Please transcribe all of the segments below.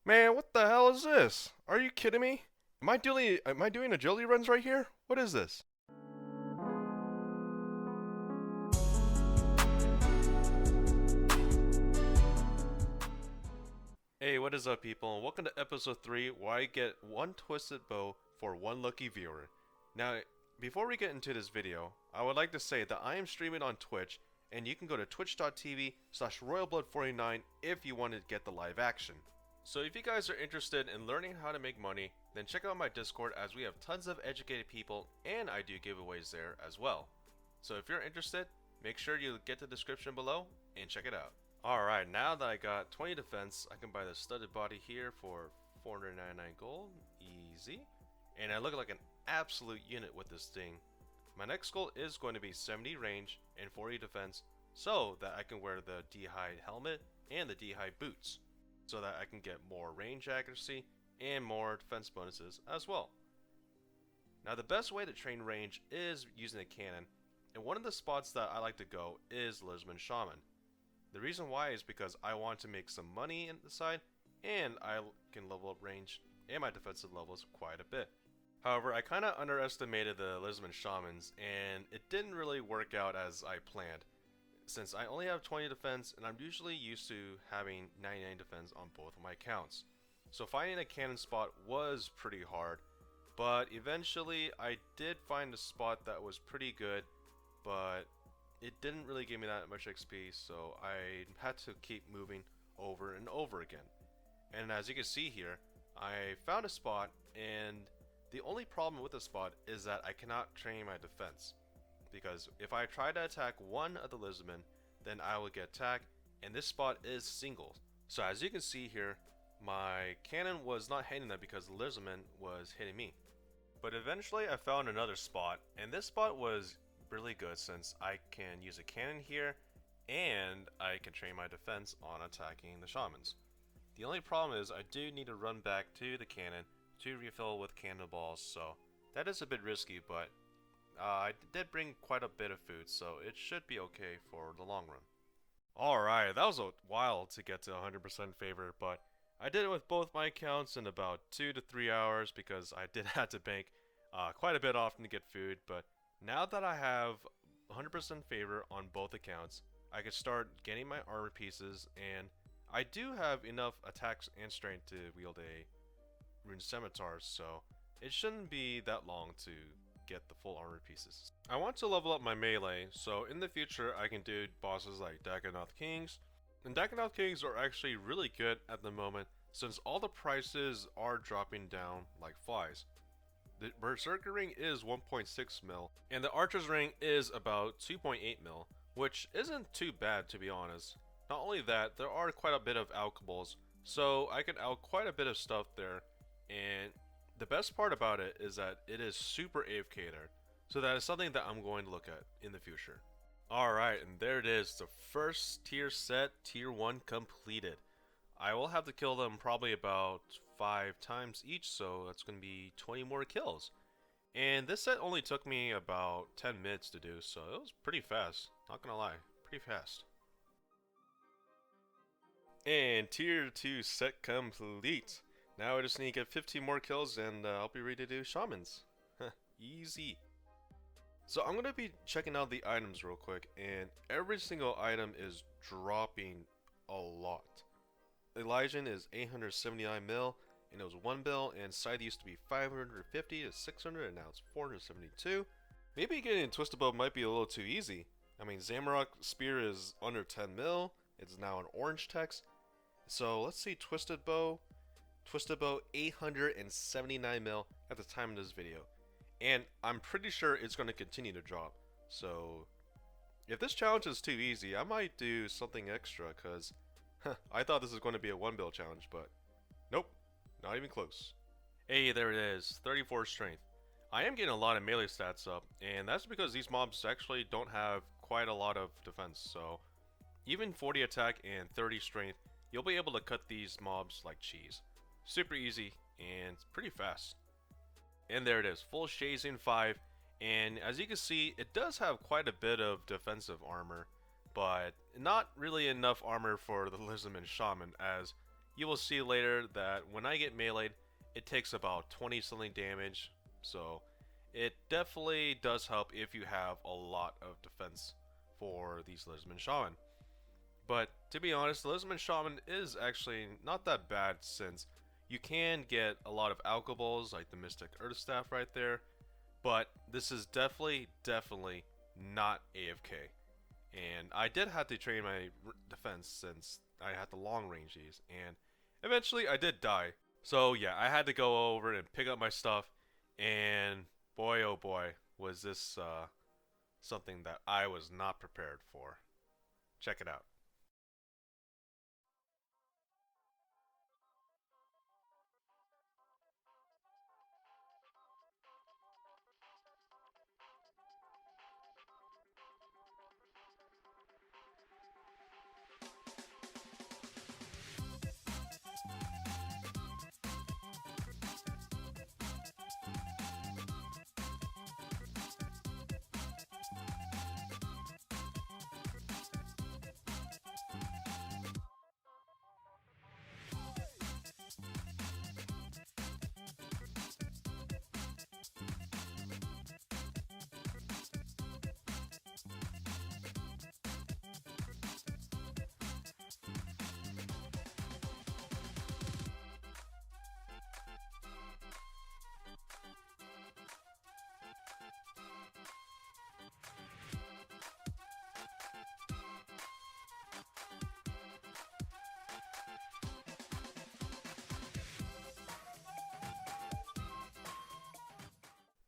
Man, what the hell is this? Are you kidding me? Am I doing agility runs right here? What is this? Hey, what is up people? And welcome to episode 3 where I get one twisted bow for one lucky viewer. Now, before we get into this video, I would like to say that I am streaming on Twitch and you can go to twitch.tv/royalblood49 if you want to get the live action. So if you guys are interested in learning how to make money, then check out my Discord as we have tons of educated people and I do giveaways there as well. So if you're interested, make sure you get the description below and check it out. Alright, now that I got 20 defense, I can buy the studded body here for 499 gold. Easy. And I look like an absolute unit with this thing. My next goal is going to be 70 range and 40 defense so that I can wear the D-hide helmet and the D-hide boots, so that I can get more range accuracy and more defense bonuses as well. Now the best way to train range is using a cannon, and one of the spots that I like to go is Lizardman Shaman. The reason why is because I want to make some money in the side, and I can level up range and my defensive levels quite a bit. However, I kind of underestimated the Lizardman Shamans, and it didn't really work out as I planned, since I only have 20 defense and I'm usually used to having 99 defense on both of my accounts. So finding a cannon spot was pretty hard, but eventually I did find a spot that was pretty good, but it didn't really give me that much XP, so I had to keep moving over and over again. And as you can see here, I found a spot, and the only problem with the spot is that I cannot train my defense, because if I try to attack one of the Lizardmen, then I will get attacked, and this spot is single. So as you can see here, my cannon was not hitting them because the Lizardman was hitting me. But eventually I found another spot, and this spot was really good since I can use a cannon here, and I can train my defense on attacking the shamans. The only problem is I do need to run back to the cannon to refill with cannonballs, so that is a bit risky, but I did bring quite a bit of food, so it should be okay for the long run. Alright, that was a while to get to 100% favor, but I did it with both my accounts in about 2 to 3 hours because I did have to bank quite a bit often to get food, but now that I have 100% favor on both accounts, I can start getting my armor pieces, and I do have enough attacks and strength to wield a rune scimitar, so it shouldn't be that long to get the full armor pieces. I want to level up my melee, so in the future I can do bosses like Dagonoth Kings, and Dagonoth Kings are actually really good at the moment since all the prices are dropping down like flies. The Berserker ring is 1.6 mil, and the Archer's ring is about 2.8 mil, which isn't too bad to be honest. Not only that, there are quite a bit of alchables, so I can out quite a bit of stuff there, and the best part about it is that it is super AFK there, so that is something that I'm going to look at in the future. Alright, and there it is, the first tier set, tier 1 completed. I will have to kill them probably about 5 times each, so that's going to be 20 more kills. And this set only took me about 10 minutes to do, so it was pretty fast, not gonna lie, pretty fast. And tier 2 set complete. Now I just need to get 15 more kills and I'll be ready to do shamans. Easy. So I'm going to be checking out the items real quick, and every single item is dropping a lot. Elysian is 879 mil, and it was 1 bill, and Scythe used to be 550 to 600, and now it's 472. Maybe getting Tbow might be a little too easy. I mean, Zamorak Spear is under 10 mil, it's now an orange text. So let's see, Tbow 879 mil at the time of this video. And I'm pretty sure it's going to continue to drop. So if this challenge is too easy, I might do something extra, because I thought this was going to be a 1 build challenge, but nope, not even close. Hey, there it is, 34 strength. I am getting a lot of melee stats up, and that's because these mobs actually don't have quite a lot of defense, so even 40 attack and 30 strength, you'll be able to cut these mobs like cheese. Super easy, and pretty fast. And there it is, full Shazing 5, and as you can see, it does have quite a bit of defensive armor, but not really enough armor for the Lizardman Shaman, as you will see later that when I get meleeed, it takes about 20 something damage, so it definitely does help if you have a lot of defense for these Lizardman Shaman. But to be honest, the Lizardman Shaman is actually not that bad since you can get a lot of alcohols like the Mystic Earth Staff right there, but this is definitely not AFK. And I did have to train my defense since I had to long range these, and eventually I did die. So yeah, I had to go over and pick up my stuff, and boy oh boy, was this something that I was not prepared for. Check it out.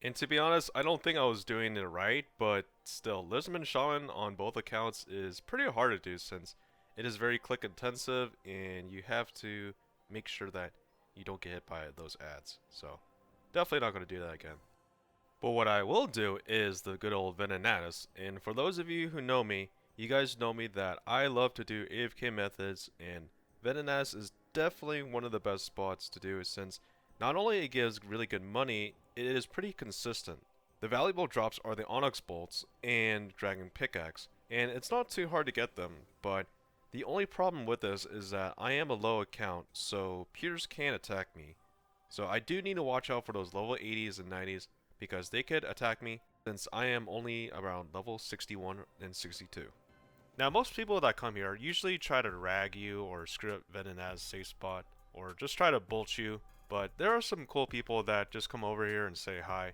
And to be honest, I don't think I was doing it right, but still, Lizardman Shaman on both accounts is pretty hard to do since it is very click intensive and you have to make sure that you don't get hit by those ads. So, definitely not going to do that again. But what I will do is the good old Venanatis, and for those of you who know me, you guys know me that I love to do AFK methods, and Venanatis is definitely one of the best spots to do since not only it gives really good money, it is pretty consistent. The valuable drops are the Onyx Bolts and Dragon Pickaxe, and it's not too hard to get them, but the only problem with this is that I am a low account, so peers can attack me. So I do need to watch out for those level 80s and 90s because they could attack me since I am only around level 61 and 62. Now most people that come here usually try to rag you or screw up Venanatis' safe spot or just try to bolt you, but there are some cool people that just come over here and say hi,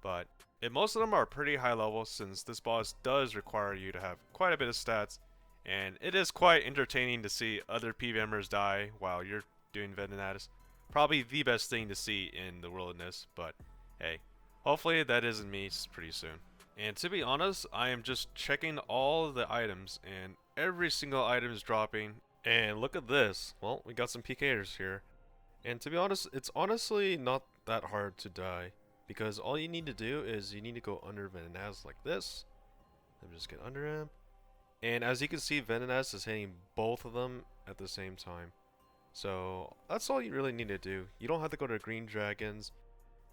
but most of them are pretty high level since this boss does require you to have quite a bit of stats, and it is quite entertaining to see other PVMers die while you're doing Venanatis. Probably the best thing to see in the wilderness, but hey, hopefully that isn't me pretty soon. And to be honest, I am just checking all the items and every single item is dropping. And look at this. Well, we got some PKers here. And to be honest, it's honestly not that hard to die. Because all you need to do is you need to go under Venanatis like this. Let me just get under him. And as you can see, Venanatis is hitting both of them at the same time. So that's all you really need to do. You don't have to go to green dragons.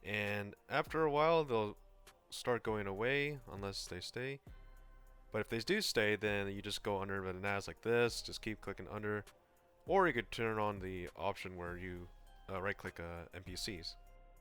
And after a while, they'll start going away unless they stay. But if they do stay, then you just go under Venanatis like this. Just keep clicking under. Or you could turn on the option where you right click NPCs.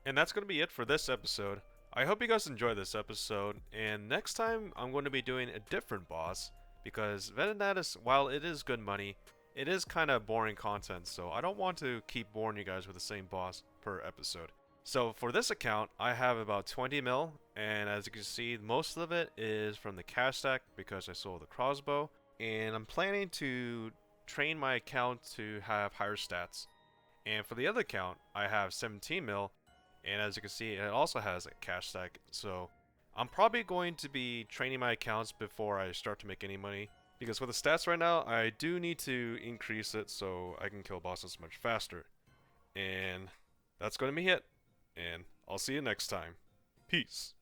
And that's going to be it for this episode. I hope you guys enjoyed this episode. And next time, I'm going to be doing a different boss. Because Venanatis, while it is good money, it is kind of boring content. So I don't want to keep boring you guys with the same boss per episode. So for this account, I have about 20 mil, and as you can see, most of it is from the cash stack because I sold the crossbow, and I'm planning to train my account to have higher stats. And for the other account, I have 17 mil, and as you can see, it also has a cash stack, so I'm probably going to be training my accounts before I start to make any money, because with the stats right now, I do need to increase it so I can kill bosses much faster. And that's going to be it. And I'll see you next time. Peace.